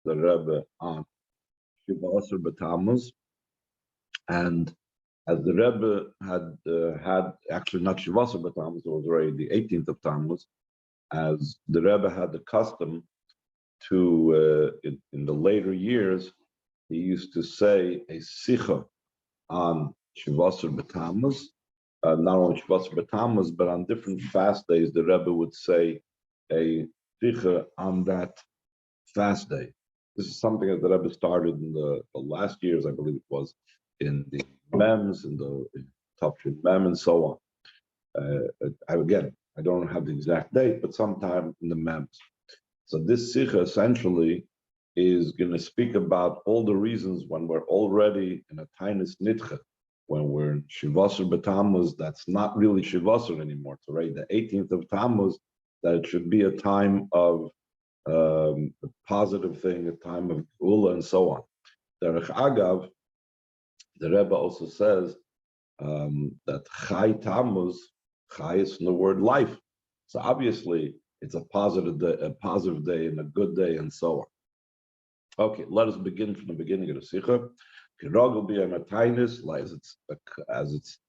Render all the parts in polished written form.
the Rebbe on Shiva Asar B'Tammuz, and as the Rebbe had actually not Shiva Asar B'Tammuz, it was already the 18th of Tammuz, as the Rebbe had the custom to, in the later years, he used to say a Sicha on Shiva Asar B'Tammuz, not only Shiva Asar B'Tammuz, but on different fast days, the Rebbe would say a Sicha on that fast day. This is something that the Rebbe started in the last years, I believe it was, in the Mems, in the Tafshin Mem, and so on. I don't have the exact date, but sometime in the Mems. So this Sicha essentially is going to speak about all the reasons when we're already in a Tamuz Nidche, when we're in Shiva Asar B'Tammuz, that's not really Shiva Asar anymore. It's already the 18th of Tammuz, that it should be a time of a positive thing, a time of Ula, and so on. Derech Agav, the Rebbe also says that Chai Tammuz, Chai is from the word life. So obviously, it's a positive day and a good day, and so on. Okay, let us begin from the beginning of the Sicha. Kirog will be a Matainis, as it's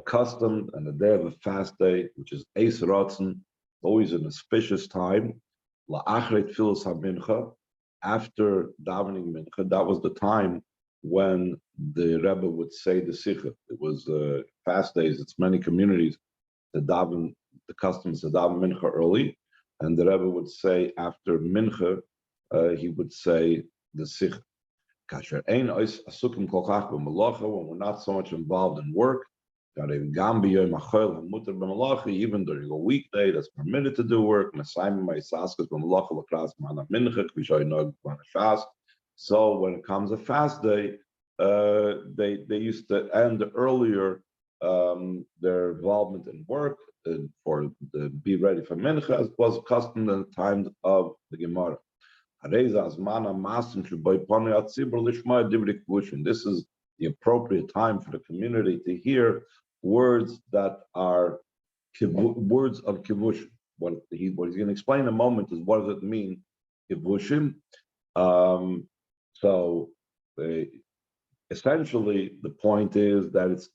custom, and the day of a fast day, which is Eis Rotzen, always an auspicious time. La'achret Filos HaMincha, after davening Mincha, that was the time when the Rebbe would say the Sicha. It was fast days. It's many communities that daven, the customs to daven Mincha early, and the Rebbe would say after Mincha, he would say the Sicha. Kasher ein ois asukim kol kach b'malacha, when we're not so much involved in work, even during a weekday that's permitted to do work. So when it comes a fast day, they used to end earlier their involvement in work for the be ready for mincha, as was custom in the times of the Gemara. This is the appropriate time for the community to hear words that are words of kivushim. What he's going to explain in a moment is what does it mean, kivushim. Essentially, the point is that it's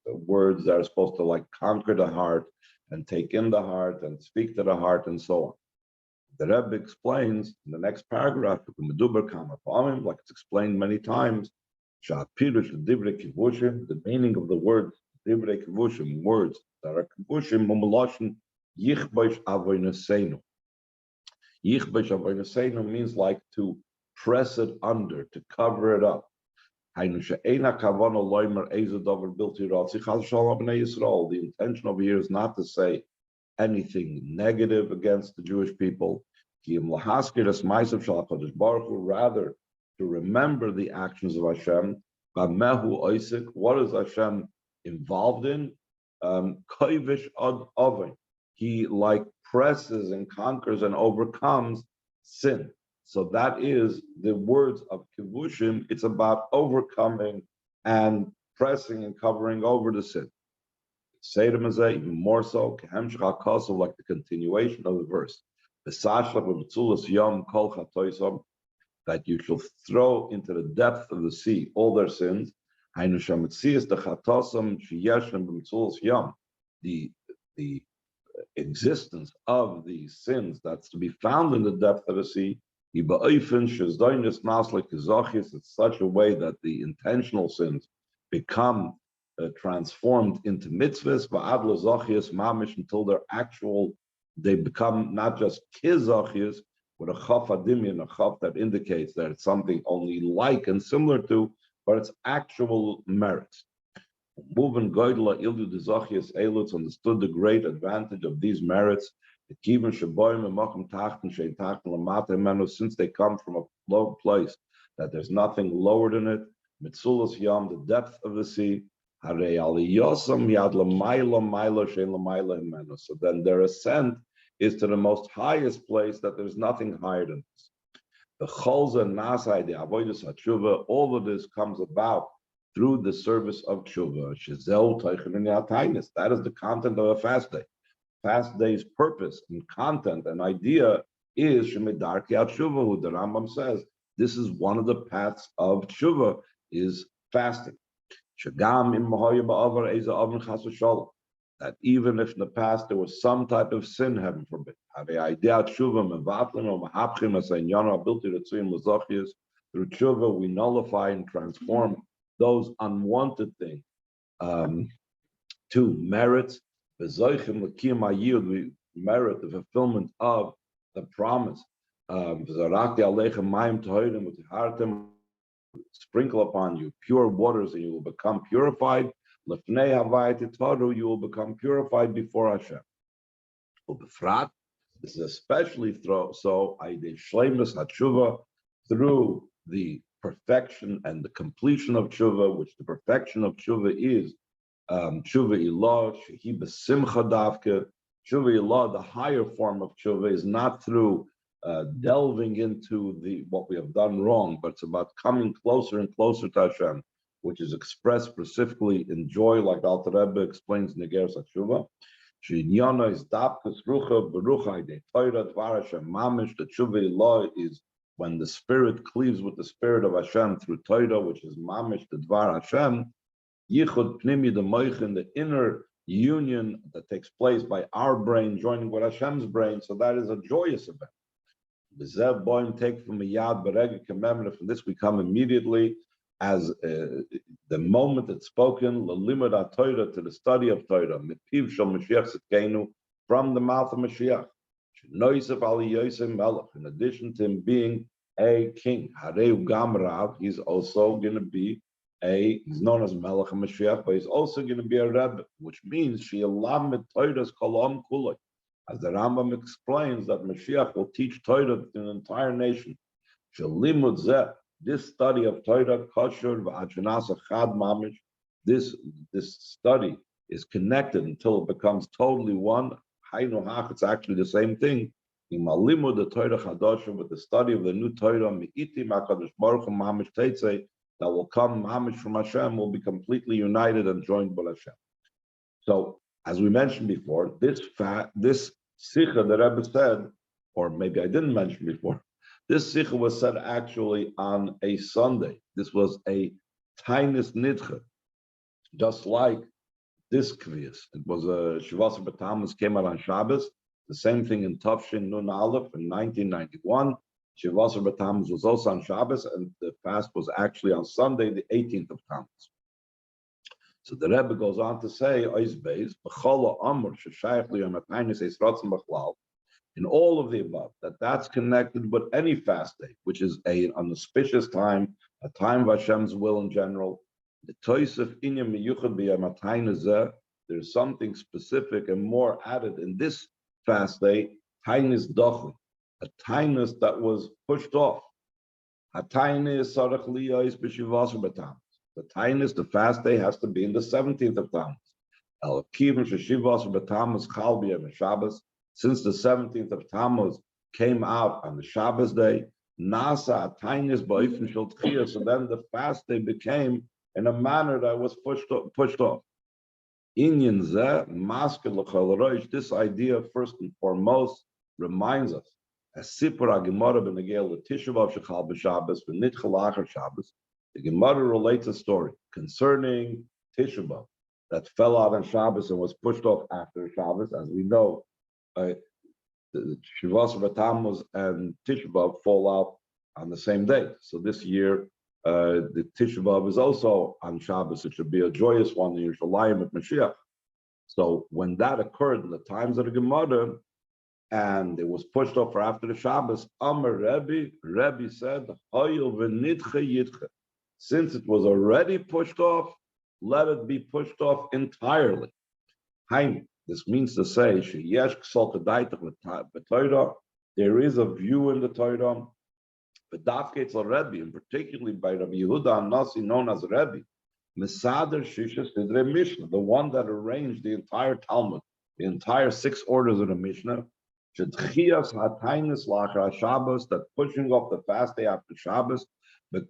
words that are supposed to like conquer the heart and take in the heart and speak to the heart and so on. The Rebbe explains in the next paragraph, like it's explained many times, the meaning of the word divrei kivushim, words that are kivushim, yichbosh avoyneseinu. Yichbosh avoyneseinu means like to press it under, to cover it up. The intention over here is not to say anything negative against the Jewish people, rather to remember the actions of Hashem. What is Hashem involved in? He like presses and conquers and overcomes sin. So that is the words of Kivushim. It's about overcoming and pressing and covering over the sin. Seder even more so, like the continuation of the verse. That you shall throw into the depth of the sea all their sins. The existence of these sins that's to be found in the depth of the sea, it's such a way that the intentional sins become transformed into mitzvahs, until they're actual, they become not just kizachias, with a chaf adimyan, a chaf that indicates that it's something only like and similar to, but it's actual merits. Moving Goydla Ildu the Zachias Eluts understood the great advantage of these merits. Since they come from a low place, that there's nothing lower than it. Mitzulas Yam, the depth of the sea. So then their ascent is to the most highest place, that there's nothing higher than this. The Cholza Nasai, the Avoidus HaTshuva, all of this comes about through the service of Tshuva. That is the content of a fast day. Fast day's purpose and content and idea is Shemidarki Tshuva, who the Rambam says this is one of the paths of Tshuva, is fasting. Shagam im mahoya ba'avar eza avin chas v'shalom. That even if in the past there was some type of sin, heaven forbid, have a idea tshuva mevatlim or mahapchim as ein yana ability to tzuyim l'zochias. Through tshuva, we nullify and transform those unwanted things to merits. V'zoichim l'kiyam ha'yid, we merit the fulfillment of the promise. V'zarati aleichem mayim tohirim v'tihartem, sprinkle upon you pure waters, and you will become purified. Lefnei havayit tvaru, you will become purified before Hashem. Ubefrat, this is especially so aydei shleimus hatshuva, through the perfection and the completion of tshuva, which the perfection of tshuva is tshuva ilah shehi besimcha davke. Tshuva ilah, the higher form of tshuva, is not through delving into what we have done wrong, but it's about coming closer and closer to Hashem, which is expressed specifically in joy, like Alter Rebbe explains in the Geras HaTshuva. She'inyana is dapkas rucha berucha de Torah dvar Hashem mamish. The tshuva ilah is when the spirit cleaves with the spirit of Hashem through Torah, which is mamish the dvar Hashem. Yichud pnimi the moichin, the inner union that takes place by our brain joining with Hashem's brain. So that is a joyous event. The Zeb Boim take from a yad berega commemorate. From this we come immediately as the moment it's spoken, l'limud ha-Torah, to the study of Torah, mipiv shel Mashiach Tzidkenu, from the mouth of Mashiach. Noisef ali Yosef Melech, in addition to him being a king, Hareu Gam Rav, he's also going to be he's known as Melech HaMashiach, but he's also going to be a Rebbe, which means she'elam mit Torah's kolam kuloi. As the Rambam explains, that Mashiach will teach Torah to an entire nation. Shelimud zeh, this study of Torah, kosher v'adjanasa chad mamish, this study is connected until it becomes totally one. Haynu hach, it's actually the same thing. Imalimud the Torah chadosha, with the study of the new Torah, mi'itim hakadosh baruch hu mamish teitzei, that will come mamish from Hashem, will be completely united and joined with Hashem. So, as we mentioned before, this Sicha the Rebbe said, or maybe I didn't mention before, this Sicha was said actually on a Sunday. This was a Tamuz Nidche, just like this Kviyas. It was a Shivas B'Tamuz came out on Shabbos. The same thing in Tafshin Nun Aleph in 1991. Shivas B'Tamuz was also on Shabbos, and the fast was actually on Sunday, the 18th of Tammuz. So the Rebbe goes on to say, in all of the above, that's connected with any fast day, which is an auspicious time, a time of Hashem's will in general. The Toisef Inyam Miyuchad B'Yamatayna, there's something specific and more added in this fast day, Tainis Dochli, a Tainus that was pushed off. A Tainis Sarach Liyos B'Shivas B'Tam. The Tainus, the fast day, has to be in the 17th of Tammuz. El Kivim Sheshivas B'Tammuz Chal B'Yom Shabbos. Since the 17th of Tammuz came out on the Shabbos day, Nasa Tainus B'Ofen Shel Tchiyah. So then the fast day became in a manner that was pushed off. Inyan Zeh Masked L'Chol Roish. This idea, first and foremost, reminds us as Sipur HaGemara B'Negel L'Tisha B'Av Shechal B'Shabbos V'Nitchel L'Achar Shabbos. The Gemara relates a story concerning Tisha B'Av that fell out on Shabbos and was pushed off after Shabbos. As we know, the Shivas B'Tammuz and Tisha B'Av fall out on the same day. So this year, the Tisha B'Av is also on Shabbos. It should be a joyous one in Yerushalayim at Mashiach. So when that occurred in the times of the Gemara, and it was pushed off for after the Shabbos, Amar Rebbe said, Hoyel v'nidche yidche. Since it was already pushed off, let it be pushed off entirely. This means to say, there is a view in the Torah, but Dafketz Rebbe, and particularly by Rabbi Yehuda Nasi, known as Rebbe, Mesader Shisha Sidre Mishnah, the one that arranged the entire Talmud, the entire 6 orders of the Mishnah, Shachias Hatainis Lachar Shabbos, that pushing off the fast day after Shabbos, it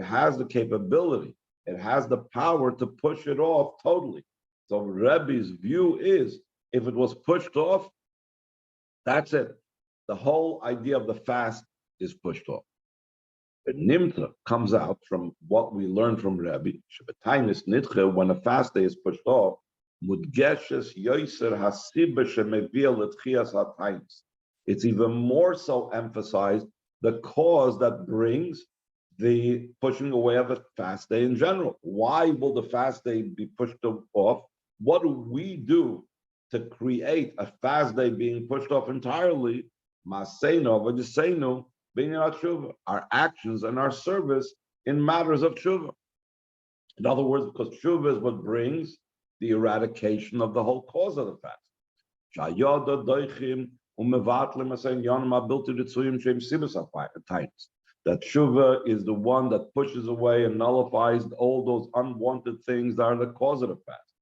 has the capability, it has the power to push it off totally. So Rebbe's view is, if it was pushed off, That's it. The whole idea of the fast is pushed off. The Nimta comes out from what we learned from Rabbi. Tamuz Nidche, when a fast day is pushed off, Mudgeshes Yoiser Hasiba Shemevil Etchias HaTainis. It's even more so emphasized the cause that brings the pushing away of a fast day in general. Why will the fast day be pushed off? What do we do to create a fast day being pushed off entirely? Maseinu, V'Jiseinu, our actions and our service in matters of tshuva. In other words, because tshuva is what brings the eradication of the whole cause of the fast. That tshuva is the one that pushes away and nullifies all those unwanted things that are the cause of the fast.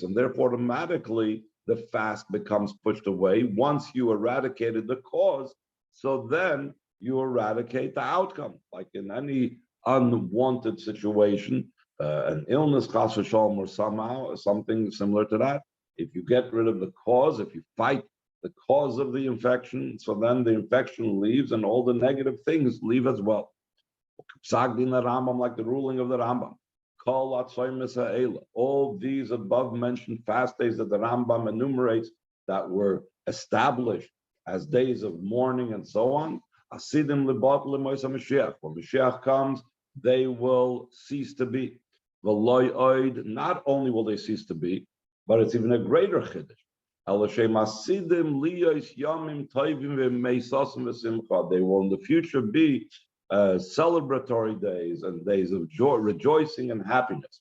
And therefore, automatically, the fast becomes pushed away. Once you eradicated the cause, so then you eradicate the outcome. Like in any unwanted situation, an illness, chas v'shalom, or somehow something similar to that. If you get rid of the cause, if you fight the cause of the infection, so then the infection leaves and all the negative things leave as well. Psagdin Rambam, like the ruling of the Rambam. All these above mentioned fast days that the Rambam enumerates that were established as days of mourning and so on. Asidim libat lemois Mashiach. When Mashiach comes, they will cease to be. Not only will they cease to be, but it's even a greater chiddush. They will in the future be celebratory days and days of joy, rejoicing and happiness.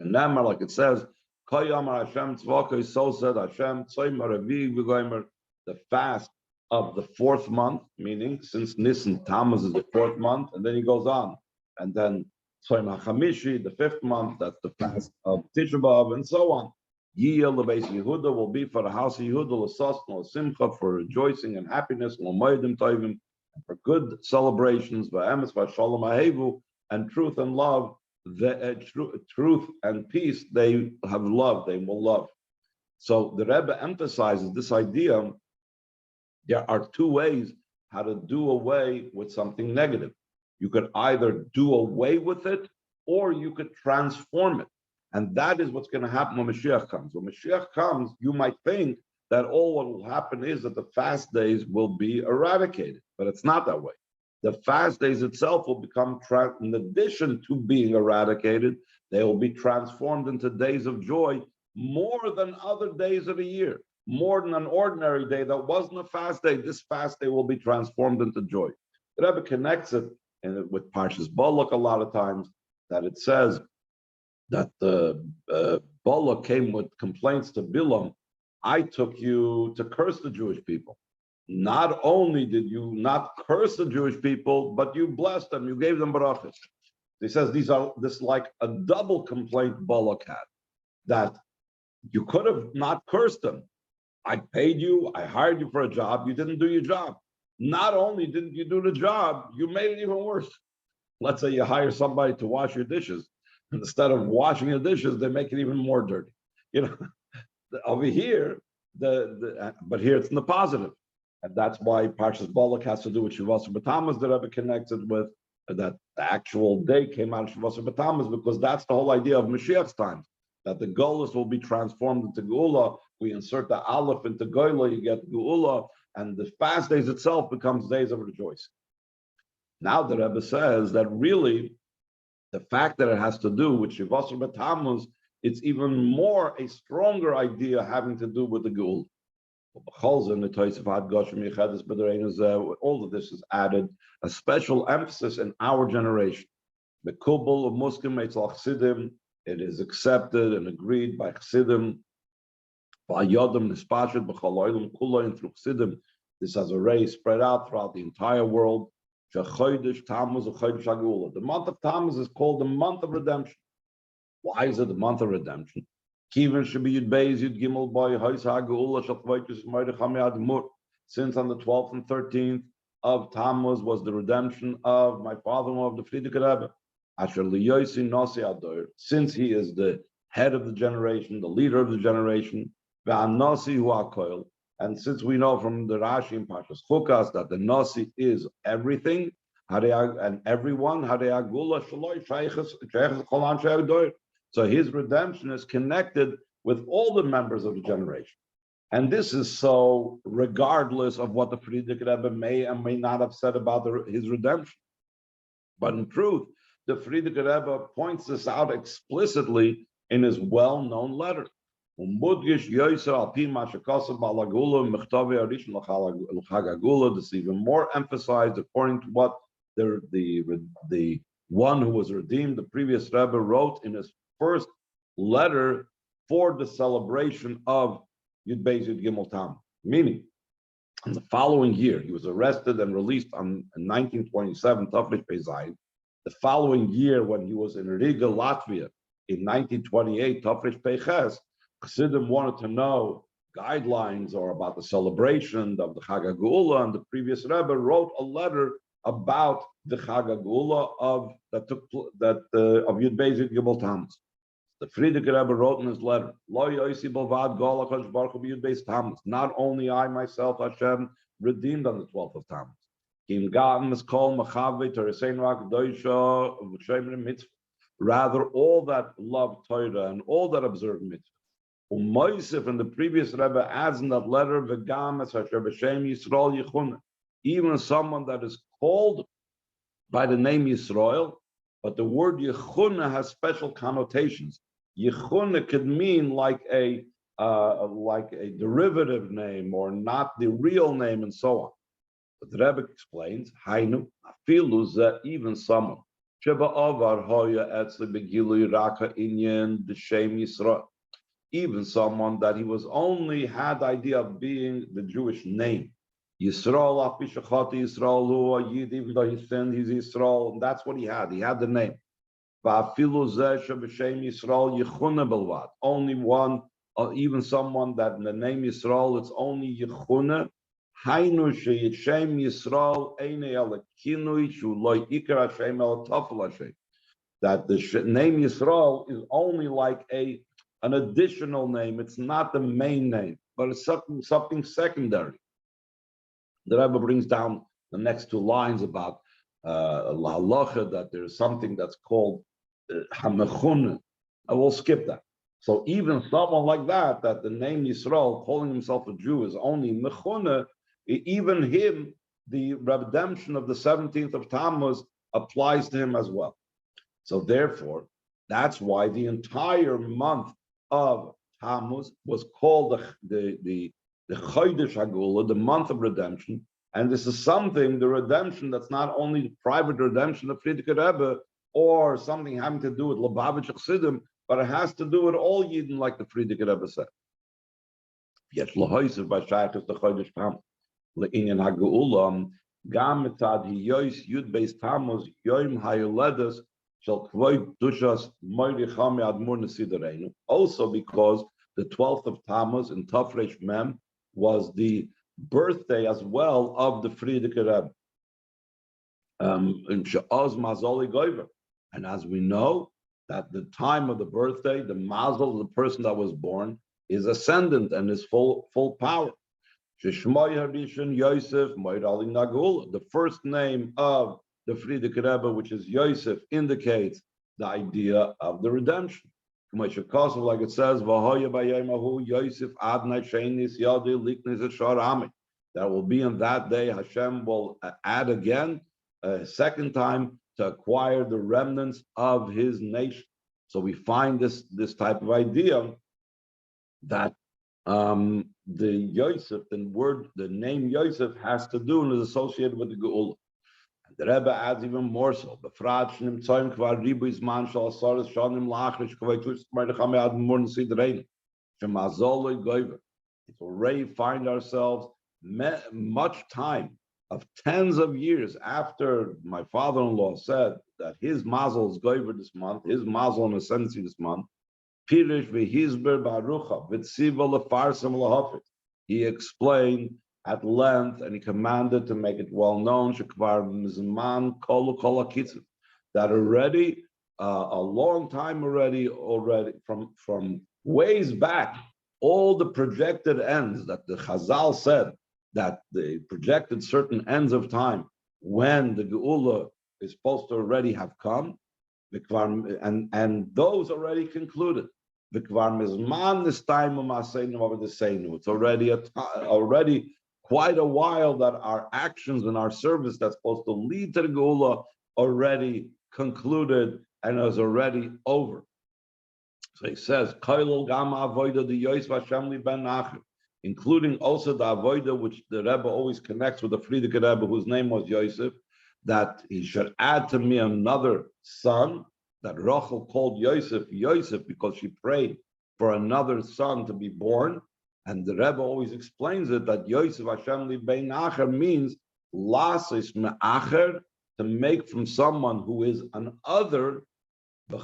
And now, like it says, so said Hashem, the fast of the fourth month, meaning since Nisan, Tamuz is the fourth month, and then he goes on. And then Chamishi, the fifth month, that's the fast of Tisha B'Av, and so on. Yiyah Lebeis Yehuda will be for the house of Yehuda, L'sosno, Simcha, for rejoicing and happiness, L'moedim Tovim, for good celebrations, v'emes v'shalom ahevu, and truth and love, truth and peace, they have love, they will love. So the Rebbe emphasizes this idea. There are two ways how to do away with something negative. You could either do away with it, or you could transform it. And that is what's going to happen when Mashiach comes. When Mashiach comes, you might think that all what will happen is that the fast days will be eradicated, but it's not that way. The fast days itself will become, in addition to being eradicated, they will be transformed into days of joy more than other days of the year, more than an ordinary day that wasn't a fast day. This fast day will be transformed into joy. The Rebbe connects it with Parshas Balak a lot of times, that it says that Balak came with complaints to Bilam. I took you to curse the Jewish people. Not only did you not curse the Jewish people, but you blessed them, you gave them barachas. He says this like a double complaint Balak had, that you could have not cursed them. I paid you, I hired you for a job, you didn't do your job. Not only didn't you do the job, you made it even worse. Let's say you hire somebody to wash your dishes. Instead of washing the dishes, they make it even more dirty. Over here, but here it's in the positive. And that's why Parshas Balak has to do with Shavasar B'Tamuz, that Rebbe connected with, that the actual day came out of Shavasar B'Tamuz, because that's the whole idea of Mashiach's time, that the Golus will be transformed into Geula. We insert the Aleph into Goyla, you get Geula, and the fast days itself becomes days of rejoicing. Now the Rebbe says that really, the fact that it has to do with Shavasar B'Tamuz, it's even more a stronger idea having to do with the Geula. All of this is added, a special emphasis in our generation. The Kubal of Muslim Chassidim, it is accepted and agreed by Chassidim. This has a ray spread out throughout the entire world. The month of Tammuz is called the month of redemption. Why is it the month of redemption? Since on the 12th and 13th of Tammuz was the redemption of my father-in-law of the Frierdiker Rebbe. Since he is the head of the generation, the leader of the generation, ve'anasi hu hakoil. And since we know from the Rashi in Parshas Chukas that the nasi is everything and everyone, so his redemption is connected with all the members of the generation. And this is so regardless of what the Frierdiker Rebbe may and may not have said about his redemption. But in truth, the Frierdiker Rebbe points this out explicitly in his well-known letter. This is even more emphasized according to what the one who was redeemed, the previous Rebbe, wrote in his first letter for the celebration of Yud Beis Yud Gimel Tam. Meaning, in the following year, he was arrested and released in 1927, Tafresh Pei Zayin. The following year, when he was in Riga, Latvia, in 1928, Tafresh Pei Ches, Chassidim wanted to know guidelines or about the celebration of the Chag HaGeula, and the previous Rebbe wrote a letter about the Chag HaGeula of Yud Beis Yud Gimel Tammuz. The Frierdiker Rebbe wrote in his letter, not only I myself, Hashem, redeemed on the 12th of Tammuz. Rather, all that love Torah and all that observe mitzvah. Moisef and the previous Rebbe adds in that letter, even someone that is called by the name Yisrael, but the word Yechuna has special connotations. Yechuna could mean like a derivative name or not the real name and so on. But the Rebbe explains, Hainu, afilu even someone, Sheba Avar Hoya Etzli Begilu Raka Inyan the Shem Yisrael. Even someone that he was only had the idea of being the Jewish name. Yisrael, Yisrael, Yid, even though he sinned, he's Yisrael, and that's what he had. He had the name. Only one, even someone that in the name Yisrael, it's only Yechuna. That the name Yisrael is only like an additional name. It's not the main name, but it's something secondary. The Rebbe brings down the next two lines about halacha, that there's something that's called hamechuna. I will skip that. So even someone like that the name Yisrael, calling himself a Jew, is only mechuna, even him, the redemption of the 17th of Tammuz applies to him as well. So therefore, that's why the entire month of Tammuz was called the Chodesh HaGeula, the month of redemption. And this is something, the redemption, that's not only the private redemption of Frierdiker Rebbe or something having to do with Lubavitch Chassidim, but it has to do with all Yidden, like the Frierdiker Rebbe said. Yet Lahoysev by Shaykhis the Chodesh Tammuz le'inyan HaGeula gam mitzad hiyois Yud Beis Tammuz yoim hayoledes. Also because the 12th of Tammuz in Tafresh Mem was the birthday as well of the Frierdiker Rebbe. And as we know, that the time of the birthday, the mazel of the person that was born, is ascendant and is full power. The first name of the Frierdiker Rebbe, which is Yosef, indicates the idea of the redemption. Like it says, that will be in that day, Hashem will add again, a second time, to acquire the remnants of his nation. So we find this type of idea that the Yosef, the name Yosef has to do and is associated with the Geula. The Rebbe adds even more so. We already find ourselves much time of tens of years after my father-in-law said that his mazel is goyver this month, his mazel in ascendancy this month. He explained at length, and he commanded to make it well known, that already a long time already from ways back, all the projected ends that the Chazal said that they projected certain ends of time when the Geula is supposed to already have come, and those already concluded. It's already quite a while that our actions and our service that's supposed to lead to the Geula already concluded and is already over. So he says, including also the avoida which the Rebbe always connects with the Frierdiker Rebbe, whose name was Yosef, that he should add to me another son, that Rachel called Yosef because she prayed for another son to be born. And the Rebbe always explains it that Yosef Hashem li bein acher means lasis me'acher, to make from someone who is an other, in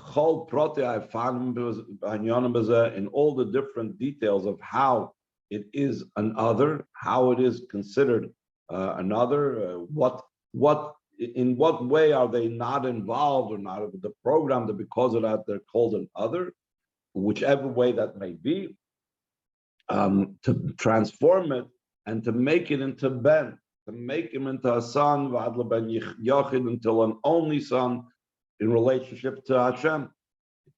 all the different details of how it is an other, how it is considered another, in what way are they not involved or not with the program, that because of that they're called an other, whichever way that may be, to transform it and to make it into Ben, to make him into a son, v'adla ben Yochid, until an only son in relationship to Hashem.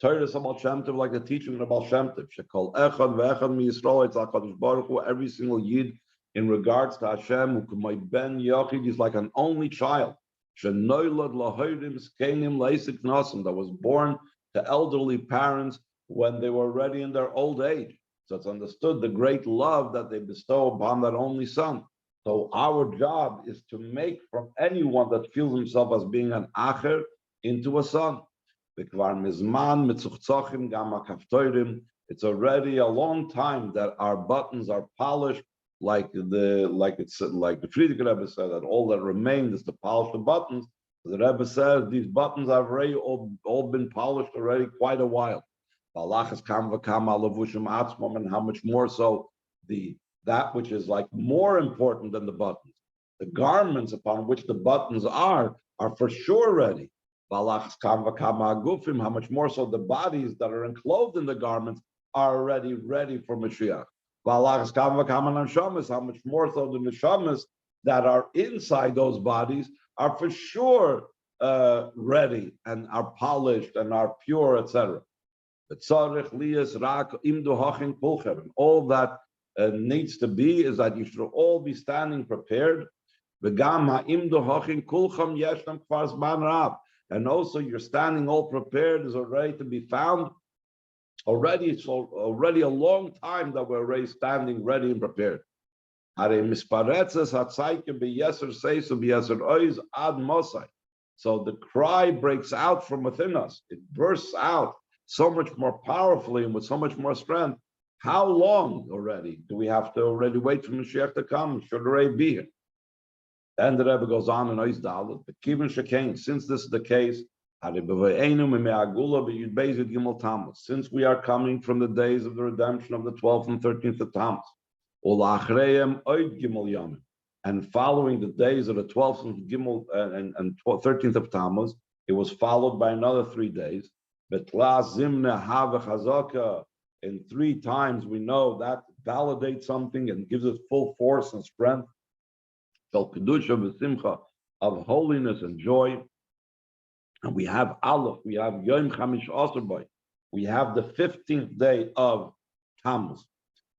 Torah is about Shem Tov, like the teaching of Baal Shem Tov. Shekol echad ve'echad mi Yisrael, it's HaKadosh Baruch Hu, every single Yid in regards to Hashem, u'k'may ben Yochid, is like an only child. Shenoilad lahoirim skenim leisik nasim, that was born to elderly parents when they were already in their old age. So it's understood the great love that they bestow upon that only son. So our job is to make from anyone that feels himself as being an acher into a son. It's already a long time that our buttons are polished, like the Frierdiker Rebbe said, that all that remained is to polish the buttons. The Rebbe says these buttons have already all been polished already quite a while. And how much more so that which is like more important than the buttons. The garments upon which the buttons are for sure ready. How much more so the bodies that are enclosed in the garments are already ready for Mashiach. How much more so the neshamas that are inside those bodies are for sure ready and are polished and are pure, etc. And all that needs to be is that you should all be standing prepared. And also you're standing all prepared is already to be found. It's already a long time that we're already standing ready and prepared. So the cry breaks out from within us. It bursts out so much more powerfully and with so much more strength. How long already do we have to already wait for Mashiach to come? Should already be here. And the Rebbe goes on in Ois Dalet, the Kivin Shekain, since this is the case, since we are coming from the days of the redemption of the 12th and 13th of Tamuz, and following the days of the 12th and 13th of Tammuz, it was followed by another 3 days. In 3 times we know that validates something and gives it full force and strength. Of holiness and joy. And we have Aleph, we have Yom Chamish Asar, we have the 15th day of Tammuz.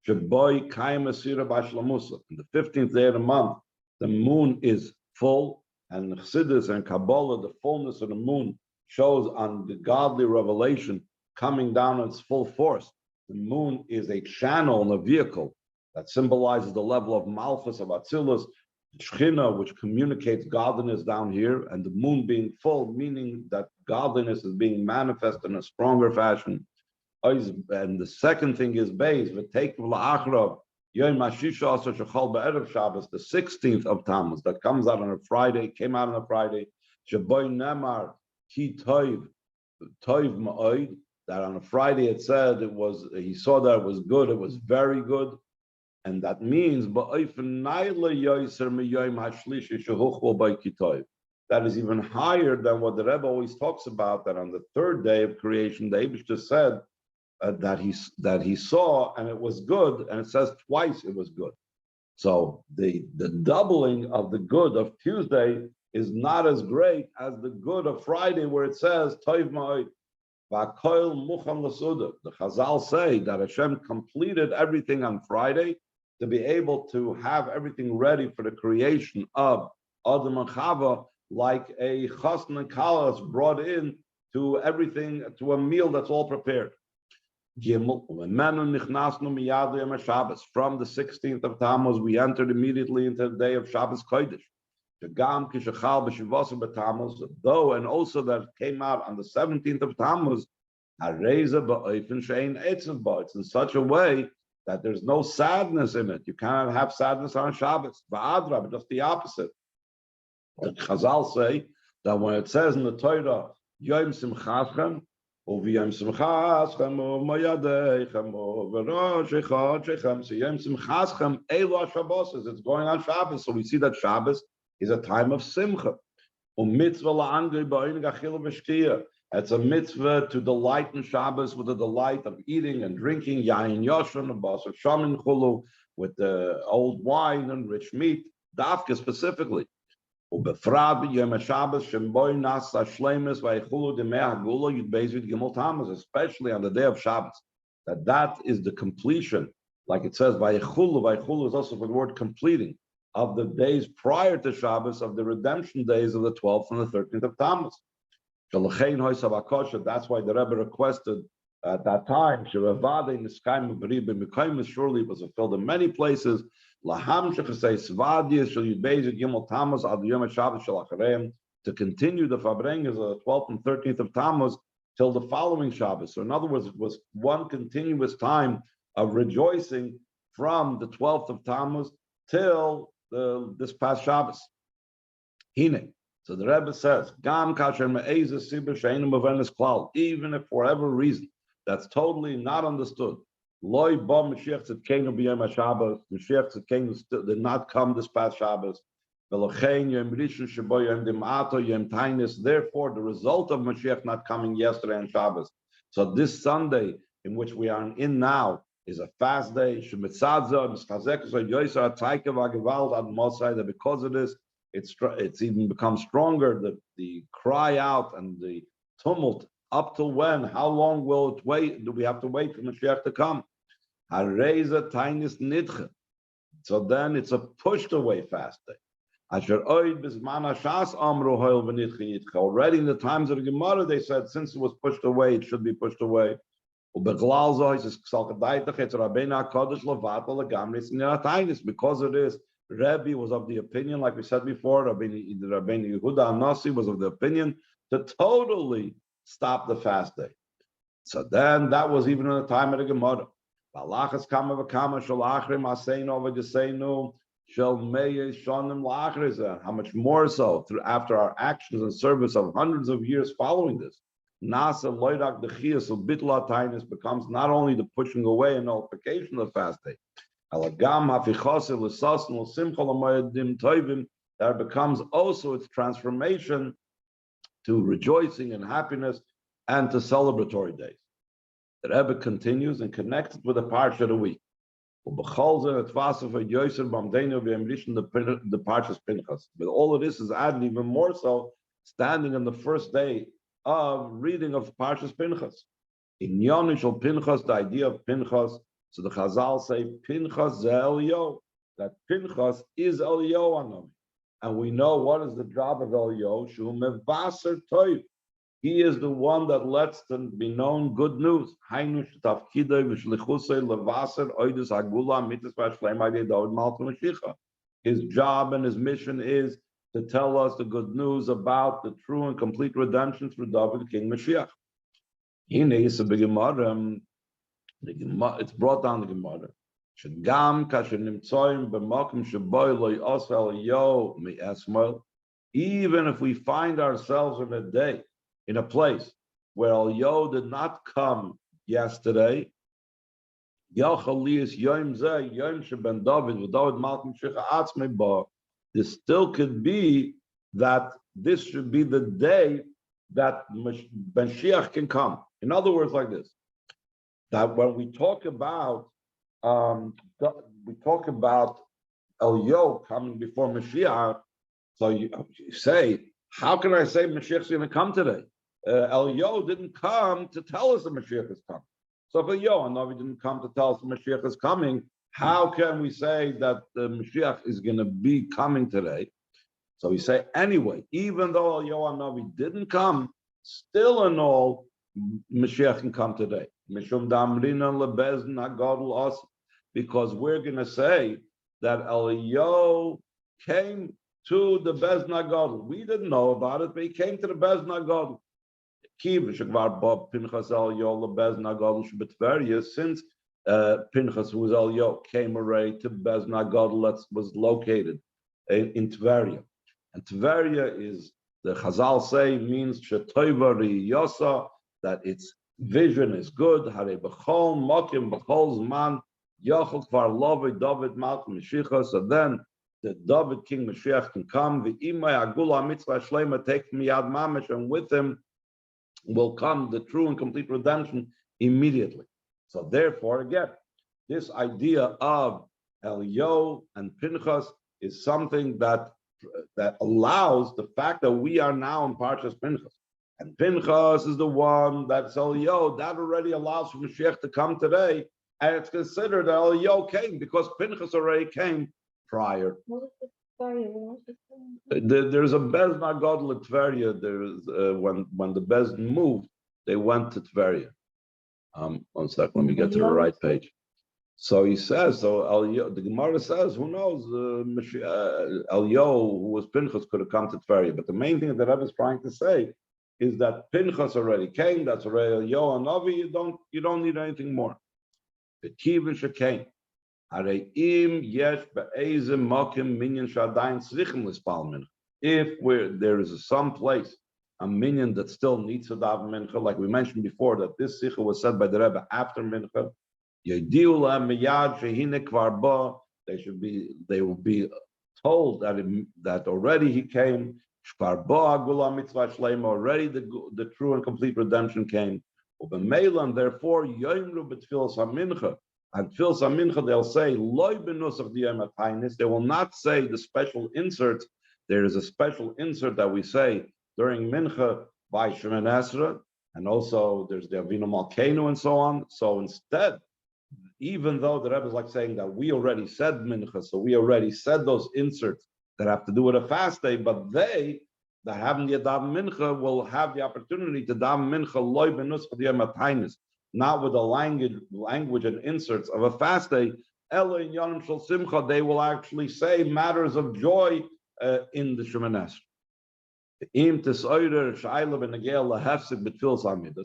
Sheboy Kaim Asira Bashlamusa. The 15th day of the month, the moon is full, and Chassidus and Kabbalah, the fullness of the moon shows on the godly revelation coming down in its full force. The moon is a channel and a vehicle that symbolizes the level of Malchus of Atzilus, Shechina, which communicates godliness down here, and the moon being full, meaning that godliness is being manifest in a stronger fashion. And the second thing is Beis, the 16th of Tammuz, that comes out on a Friday, came out on a Friday. Sheboy Nemar Ki Toiv Ma'oid, that on a Friday it said he saw that it was good, it was very good. And that means that is even higher than what the Rebbe always talks about, that on the third day of creation, the Eibishter said that he saw and it was good, and it says twice it was good. So the doubling of the good of Tuesday is not as great as the good of Friday, where it says Toiv Ma'od. The Chazal say that Hashem completed everything on Friday to be able to have everything ready for the creation of Adam and Chava, like a chasna and kalas brought in to everything, to a meal that's all prepared. Gimel, from the 16th of Tammuz, we entered immediately into the day of Shabbos Kodesh. Though, and also that came out on the 17th of Tammuz, it's in such a way that there's no sadness in it. You cannot have sadness on Shabbos. But just the opposite. The Chazal say that when it says in the Torah, Yom Simchaschem, Uviyom Simchaschem, Umayadechem, Uveroshechem, so Yom Simchaschem, Elo HaShabbos, it's going on Shabbos. So we see that Shabbos is a time of Simcha. It's a mitzvah to delight in Shabbos with the delight of eating and drinking, Yain Yoshon, and Basar Shamin Chulu, with the old wine and rich meat, Dafka specifically. Especially on the day of Shabbos, that is the completion, like it says, Vayechulu is also for the word completing, of the days prior to Shabbos, of the redemption days of the 12th and the 13th of Tammuz. That's why the Rebbe requested at that time, surely it was fulfilled in many places, to continue the Fabrengas of the 12th and 13th of Tammuz till the following Shabbos. So in other words, it was one continuous time of rejoicing from the 12th of Tammuz till this past Shabbos. Hine. So the Rebbe says, even if for whatever reason that's totally not understood, Mashiach did not come this past Shabbos. Therefore, the result of Mashiach not coming yesterday on Shabbos. So this Sunday, in which we are in now, is a fast day. That because of this, it's even become stronger. The cry out and the tumult. Up till when? How long will it wait? Do we have to wait for Mashiach to come? Tamuz Nidche. So then it's a pushed away fast day. Already in the times of the Gemara, they said since it was pushed away, it should be pushed away. Because of this, Rebbe was of the opinion, like we said before, Rabbeinu Yehuda Anasi was of the opinion to totally stop the fast day. So then that was even in the time of the Gemara. How much more so after our actions and service of hundreds of years following this. Nasa loidak dechias bitla tainis becomes not only the pushing away and nullification of the fast day, that becomes also its transformation to rejoicing and happiness and to celebratory days. The Rebbe continues and connects it with the parsha of the week. The parshas Pinchas. But all of this is added even more so standing on the first day of reading of Parshas Pinchas. In Yonishal Pinchas, the idea of Pinchas, so the Chazal say Pinchas ze Elio, that Pinchas is Elio Anomi. And we know what is the job of Elio, Shu Mevaser Toiv. He is the one that lets them be known good news. His job and his mission is to tell us the good news about the true and complete redemption through David, King Mashiach. It's brought down the Gemara. Even if we find ourselves in a day, in a place where Elio did not come yesterday, this still could be that this should be the day that Mashiach can come. In other words, like this, that when we talk about Elio coming before Mashiach, so you say, how can I say Mashiach's going to come today? Elio didn't come to tell us the Mashiach is coming. So if Elio and Navi didn't come to tell us the Mashiach is coming, how can we say that the Mashiach is going to be coming today? So we say, anyway, even though Elio and Navi didn't come, still and all, Mashiach can come today. Because we're going to say that Elio came to the Bez Nagadol. We didn't know about it, but he came to the Bez Nagadol. Since Pinchas, who was Elio, came already to Bez Nagadol that was located in Tveria. And Tveria is, the Chazal say, means Shetoiva Yosa, that its vision is good. Hare b'chol mokim b'chol zman yochel kvar lovei David Malchim Mashiach. So then the David King Mashiach can come. The imay agula mitzvah shleima take miyad mamish, and with him will come the true and complete redemption immediately. So therefore, again, this idea of Elio and Pinchas is something that allows the fact that we are now in Parshas Pinchas. And Pinchas is the one that's Elio. That already allows for Mashiach to come today. And it's considered that Elio came because Pinchas already came prior. There's a Bez Nagadol at Tveria. There's when the Bez moved, they went to Tveria. 1 second, let me get to the right page. So he says, Elio, the Gemara says, who knows, Elio, who was Pinchas, could have come to Tveria. But the main thing that Rebbe is trying to say is that Pinchas already came, that's already Elio and Navi, you don't need anything more. The Kivin Shekain. If there is some place, a minyan that still needs to daven mincha, like we mentioned before, that this Sicha was said by the Rebbe after mincha, they will be told that already he came, already the true and complete redemption came. And therefore, and Tfilas HaMincha, they'll say, they will not say the special inserts. There is a special insert that we say during Mincha by Shemoneh Esrei, and also there's the Avinu Malkeinu and so on. So instead, even though the Rebbe is like saying that we already said Mincha, so we already said those inserts that have to do with a fast day, but they that haven't yet daven Mincha will have the opportunity to daven Mincha loy benusach diyam ataynis, not with the language and inserts of a fast day. Ela in Yonim Shel Simcha, they will actually say matters of joy in the Shemoneh Esrei.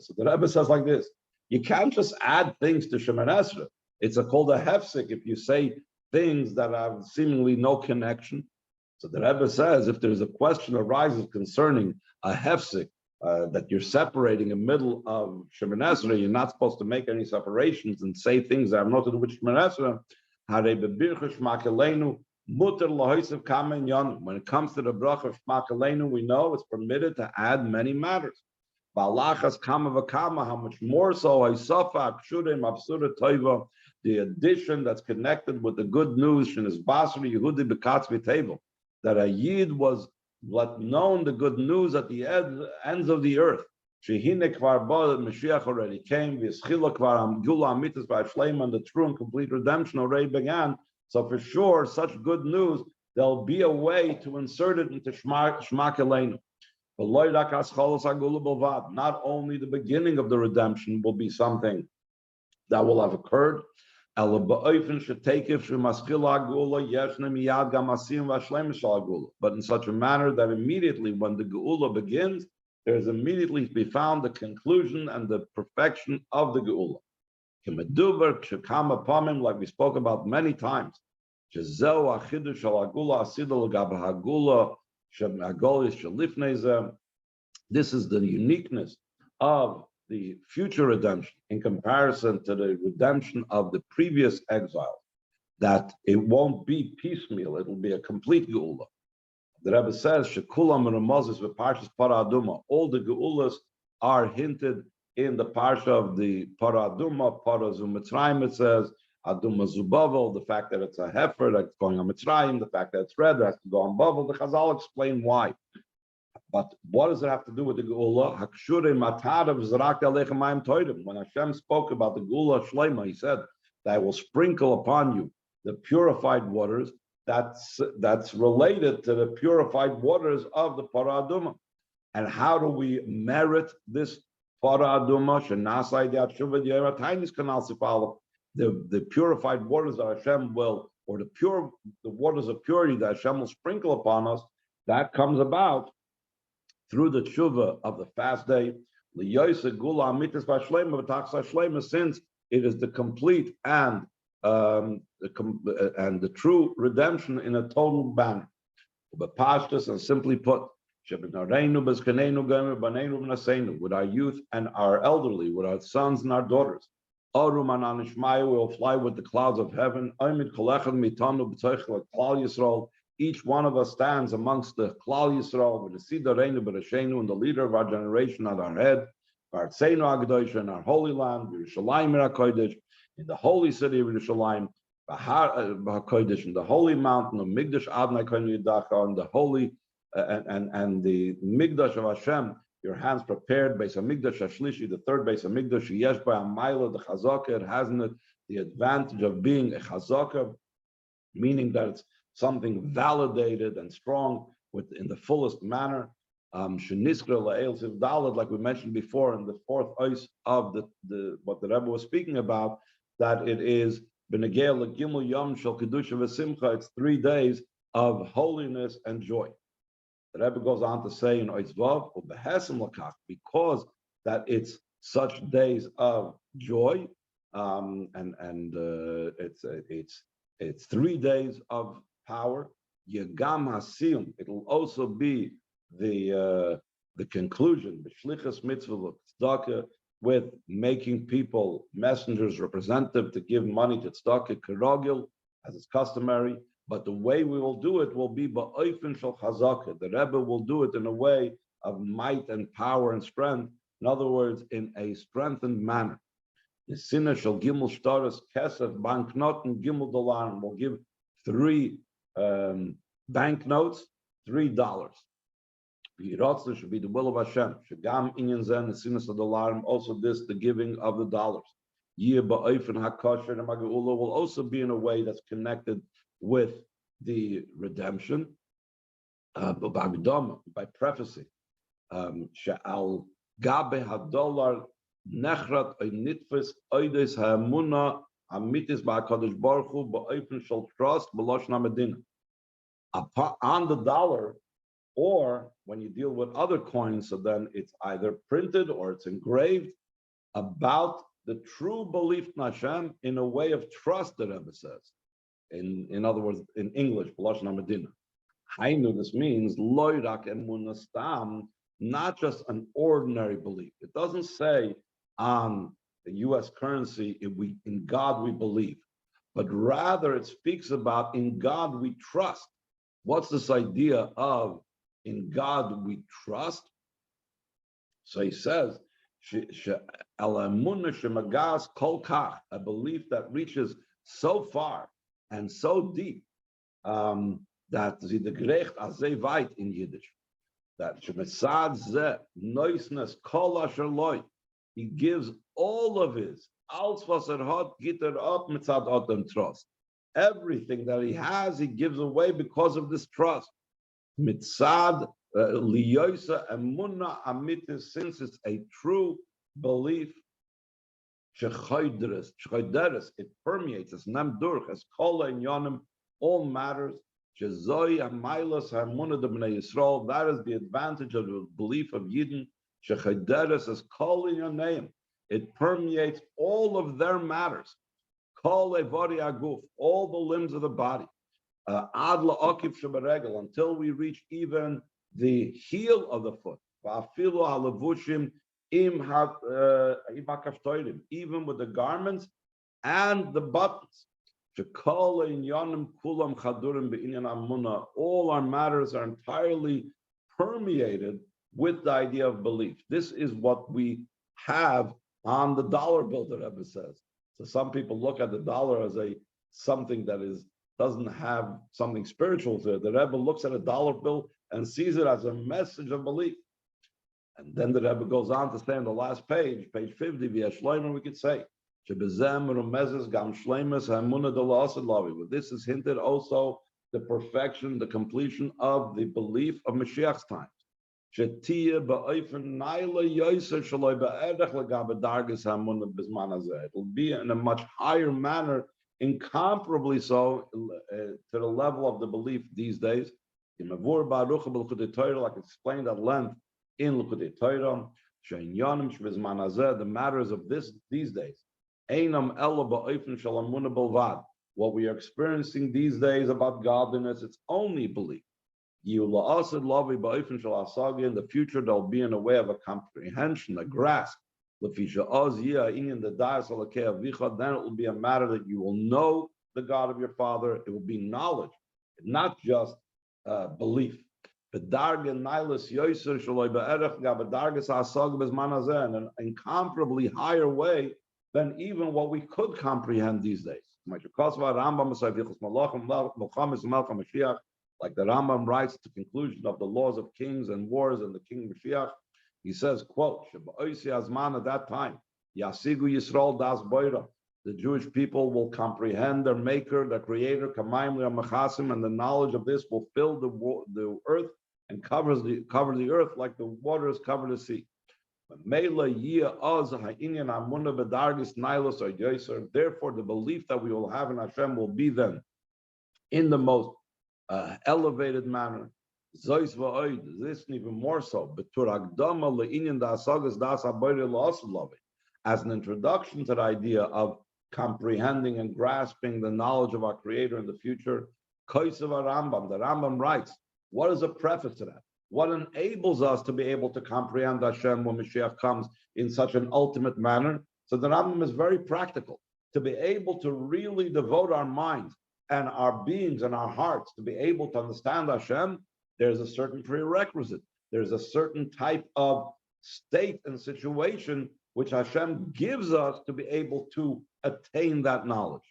So the Rebbe says like this: you can't just add things to Shemoneh Esrei. It's called a hefsek if you say things that have seemingly no connection. So the Rebbe says if there's a question arises concerning a hefsek, that you're separating in the middle of Shemoneh Esrei, you're not supposed to make any separations and say things that have nothing to do with Shemoneh Esrei. When it comes to the bracha of Shema Kaleinu, we know it's permitted to add many matters. How much more so the addition that's connected with the good news that a Yid was let known the good news at the ends of the earth. Mashiach already came, and the true and complete redemption already began. So for sure, such good news, there'll be a way to insert it into Shema Kaleinu. Not only the beginning of the redemption will be something that will have occurred, but in such a manner that immediately when the Geula begins, there is immediately to be found the conclusion and the perfection of the Geula. Like we spoke about many times. This is the uniqueness of the future redemption in comparison to the redemption of the previous exile, that it won't be piecemeal, it will be a complete Geula. The Rebbe says, Shekulam and Moses with Parshas Paraduma. All the Geulas are hinted in the Parsha of the Paraduma, Parazumitzrayim, it says, Aduma Zubavel, the fact that it's a heifer that's going on Mitzrayim, the fact that it's red, that has to go on Bavel. The Chazal explain why. But what does it have to do with the Geula? When Hashem spoke about the Geula Shlema, he said that I will sprinkle upon you the purified waters. That's related to the purified waters of the Paraduma. And how do we merit this Paraduma? The purified waters that Hashem will, or the waters of purity that Hashem will sprinkle upon us, that comes about through the tshuva of the fast day, since it is the complete and the true redemption in a total manner. And simply put, with our youth and our elderly, with our sons and our daughters, we will fly with the clouds of heaven. Each one of us stands amongst the Klal Yisrael with the Sidareinu B'Rashenu and the leader of our generation at our head, Bartzeinu Agdosh in our holy land, Yerushalayim HaKodesh, in the holy city of Yerushalayim, HaKodesh, in the holy mountain of Migdash Adonai Kohen Yidacha, and the holy and the Migdash of Hashem, your hands prepared, Beis HaMikdash Hashlishi, the third Beis HaMikdash, Yesh B'Amayla, the Chazaka, it has in it the advantage of being a Chazaka, meaning that it's something validated and strong in the fullest manner. Like we mentioned before in the fourth ice of the what the Rebbe was speaking about, that it is it's 3 days of holiness and joy. The Rebbe goes on to say in Ois Vav, because that it's such days of joy, it's 3 days of power. Yagam Hasiyum, it'll also be the conclusion, the Shlichus Mitzvah Tzedakah, with making people messengers, representative to give money to Tzedakah Kerogil, as is customary. But the way we will do it will be Ba'ofen Shel Chazakah. The Rebbe will do it in a way of might and power and strength. In other words, in a strengthened manner. The Sinner shall Gimel Shtaras Kesef Banknot and Gimel Dolar will give 3 banknotes, $3. Should be the will of Hashem. Shagam Inyan Zen, the Sinus of the Larim, also this, the giving of the dollars. Yeh Ba'ofen HaKosher and Maga'ula will also be in a way that's connected with the redemption, by prophecy. She'al Gabe HaDolar Nechrat Nitfis Oides HaEmuna Amitis BaHaKadosh Baruch Hu Ba'ofen Shel Trust B'Loshon HaMedina. On the dollar, or when you deal with other coins, so then it's either printed or it's engraved about the true belief in Hashem in a way of trust, the Rebbe says. In other words, in English, B'Loshon HaMedina. Hainu, this means loirak emunah stam, not just an ordinary belief. It doesn't say on the U.S. currency, in God we believe, but rather it speaks about in God we trust. What's this idea of in God we trust? So he says, a belief that reaches so far and so deep that sie de gerecht as ze weit in Yiddish, that shemesad ze neusnes kol asher loy, he gives all of his als was hat git up mitzad otem trust. Everything that he has, he gives away because of this trust. Mitzad liyosa emunah amitis, since it's a true belief. Shechoideres, it permeates as nam durch, as kola and yonim, all matters. Shezoi amailas hamunah de bnei Yisrael. That is the advantage of the belief of Yidden. Shechoideres as kola in your name. It permeates all of their matters. Kol evari aguf, all the limbs of the body. Ad la'akif shebaregel, until we reach even the heel of the foot. Va'afilu halavushim im hakaftoidim, even with the garments and the buttons. All our matters are entirely permeated with the idea of belief. This is what we have on the dollar bill, the Rebbe says. So some people look at the dollar as something that doesn't have something spiritual to it. The Rebbe looks at a dollar bill and sees it as a message of belief. And then the Rebbe goes on to say on the last page, page 50, via Shlomo, we could say, with this is hinted also the perfection, the completion of the belief of Mashiach's time. It will be in a much higher manner, incomparably so, to the level of the belief these days. Like explained at length in L'Kutei Torah, the matters of these days. What we are experiencing these days about godliness, it's only belief. In the future, there'll be in a way of a comprehension, a grasp. Then it will be a matter that you will know the God of your father. It will be knowledge, not just belief. In an incomparably higher way than even what we could comprehend these days. Like the Rambam writes at the conclusion of the laws of kings and wars and the king Mashiach, he says, quote, at that time, Yasigu Yisrael das Boira, the Jewish people will comprehend their maker, their creator, and the knowledge of this will fill the earth and cover the earth like the waters cover the sea. Therefore, the belief that we will have in Hashem will be then in the most elevated manner. This even more so. As an introduction to the idea of comprehending and grasping the knowledge of our Creator in the future, the Rambam writes, what is a preface to that? What enables us to be able to comprehend Hashem when Mashiach comes in such an ultimate manner? So the Rambam is very practical. To be able to really devote our minds and our beings and our hearts to be able to understand Hashem, there's a certain prerequisite. There's a certain type of state and situation which Hashem gives us to be able to attain that knowledge.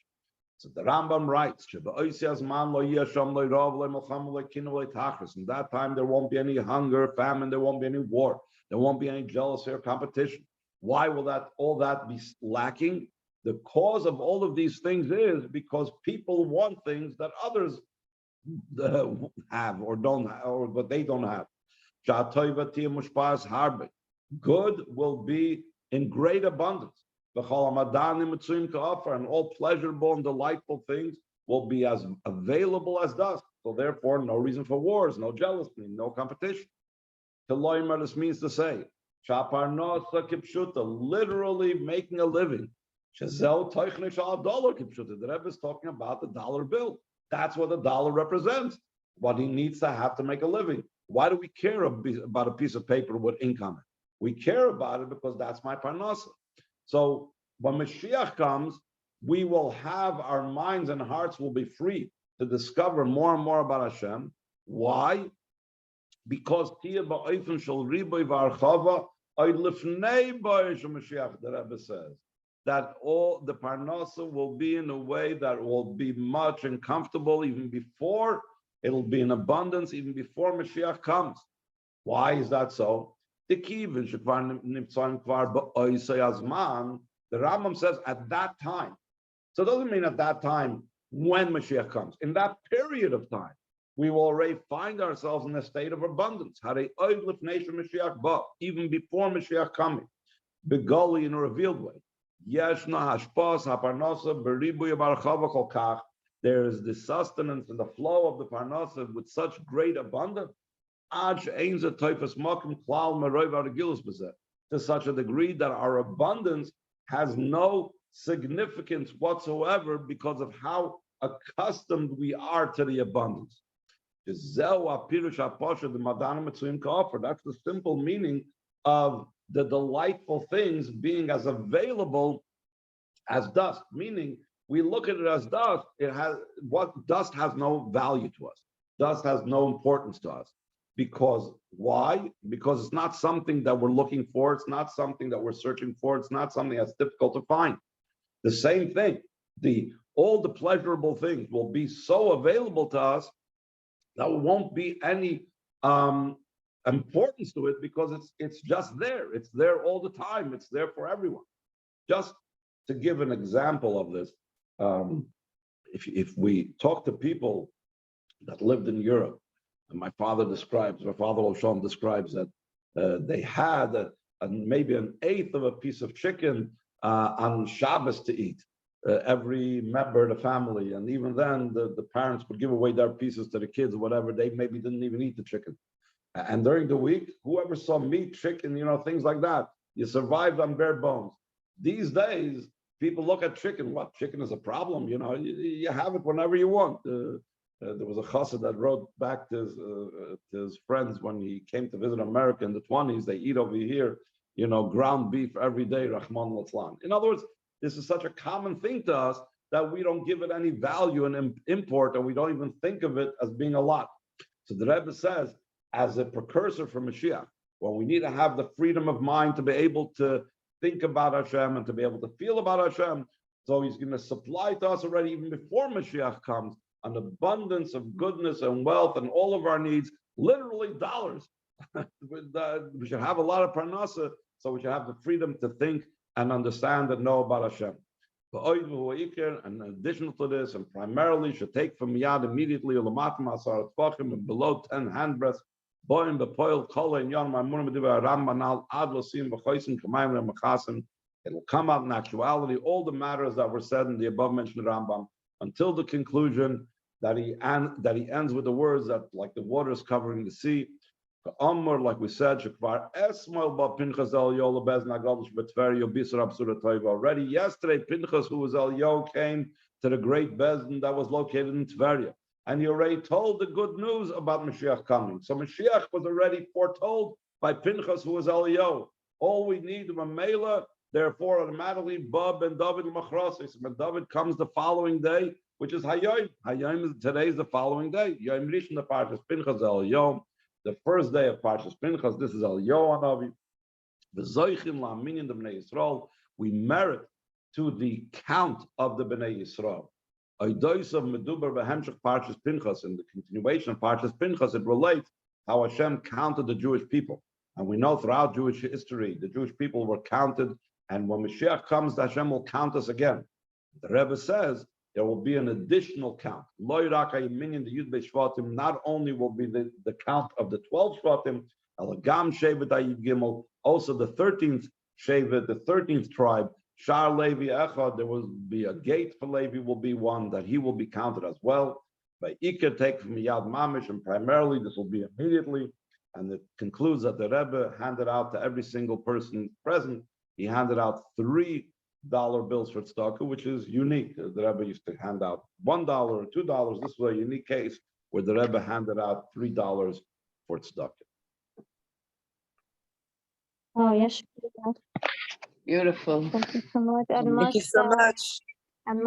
So the Rambam writes, in that time there won't be any hunger, famine, there won't be any war, there won't be any jealousy or competition. Why will all that be lacking? The cause of all of these things is because people want things that others have or don't have, or what they don't have. Good will be in great abundance. And all pleasurable and delightful things will be as available as dust. So therefore, no reason for wars, no jealousy, no competition. This means to say, literally making a living. The Rebbe is talking about the dollar bill. That's what the dollar represents. What he needs to have to make a living. Why do we care about a piece of paper with ink on it? We care about it because that's my parnasa. So when Mashiach comes, we will have our minds and hearts will be free to discover more and more about Hashem. Why? Because the Rebbe says that all the parnasa will be in a way that will be much and comfortable even before, it'll be in abundance even before Mashiach comes. Why is that so? The Rambam says at that time. So it doesn't mean at that time when Mashiach comes. In that period of time, we will already find ourselves in a state of abundance. Even before Mashiach coming. Begoli in a revealed way. There is the sustenance and the flow of the parnasa with such great abundance. To such a degree that our abundance has no significance whatsoever because of how accustomed we are to the abundance. That's the simple meaning of the delightful things being as available as dust, meaning we look at it as dust. Dust has no value to us. Dust has no importance to us. Because why? Because it's not something that we're looking for. It's not something that we're searching for. It's not something that's difficult to find. The same thing. All the pleasurable things will be so available to us that there won't be any importance to it, because it's just there. It's there all the time. It's there for everyone. Just to give an example of this, if we talk to people that lived in Europe, and my father Osham describes that they had maybe an eighth of a piece of chicken on Shabbos to eat. Every member of the family, and even then the parents would give away their pieces to the kids or whatever. They maybe didn't even eat the chicken. And during the week, whoever saw meat, chicken, things like that, you survived on bare bones. These days, people look at chicken. What, chicken is a problem? You have it whenever you want. There was a chassid that wrote back to his friends when he came to visit America in the 1920s. They eat over here, ground beef every day, Rahman Latzlan. In other words, this is such a common thing to us that we don't give it any value and import, and we don't even think of it as being a lot. So the Rebbe says, as a precursor for Mashiach, when we need to have the freedom of mind to be able to think about Hashem and to be able to feel about Hashem, so he's going to supply to us already, even before Mashiach comes, an abundance of goodness and wealth and all of our needs, literally dollars. We should have a lot of parnasa, so we should have the freedom to think and understand and know about Hashem. And in addition to this, and primarily, should take from Yad immediately and below 10 handbreadths. It'll come out in actuality, all the matters that were said in the above mentioned Rambam, until the conclusion that he ends with the words that, like the waters covering the sea, like we said, already yesterday, Pinchas, who was El came to the great Bezdin that was located in Tveria, and he already told the good news about Mashiach coming. So Mashiach was already foretold by Pinchas, who was El. All we need is a Mela, therefore automatically Bab and David Machrosis. When David comes the following day, which is Hayom. Hayom is today is the following day. Yom Rishon the Parshas Pinchas El. The first day of Parshas Pinchas, this is El Yohanavi. The Zoichin La'minyan the Bnei Yisrael, we merit to the count of the Bnei Yisrael. Oidos of Medubar Behemshech Parshas Pinchas, in the continuation of Parshas Pinchas, it relates how Hashem counted the Jewish people. And we know throughout Jewish history, the Jewish people were counted, and when Mashiach comes, Hashem will count us again. The Rebbe says, there will be an additional count. Not only will be the count of the 12 Shvatim, also the 13th Shevet, the 13th tribe, Shar Levi Echad, there will be a gate for Levi, will be one that he will be counted as well. By Iker, take from Yad Mamish, and primarily this will be immediately. And it concludes that the Rebbe handed out to every single person present, he handed out $3 bills for tzedakah, which is unique. The Rebbe used to hand out $1 or $2. This was a unique case where the Rebbe handed out $3 for tzedakah. Oh, yes. Beautiful. Thank you so much. Thank you so much. And